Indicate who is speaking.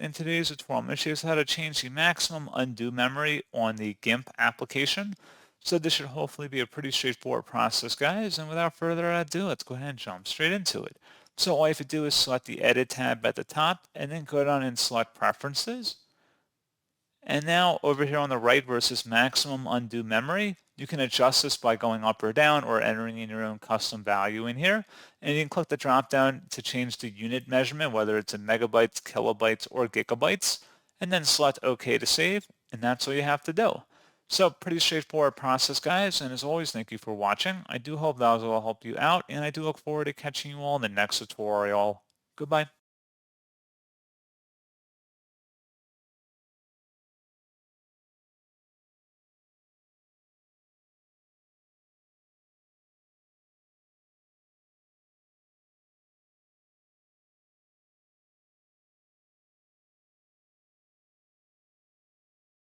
Speaker 1: In today's tutorial, I'm going to show you how to change the maximum undo memory on the GIMP application. So this should hopefully be a pretty straightforward process, guys. And without further ado, let's go ahead and jump straight into it. So all you have to do is select the Edit tab at the top and then go down and select Preferences. And now over here on the right versus maximum undo memory, you can adjust this by going up or down or entering in your own custom value in here. And you can click the drop down to change the unit measurement, whether it's in megabytes, kilobytes, or gigabytes, and then select OK to save. And that's all you have to do. So pretty straightforward process, guys. And as always, thank you for watching. I do hope that will help you out, and I do look forward to catching you all in the next tutorial. Goodbye.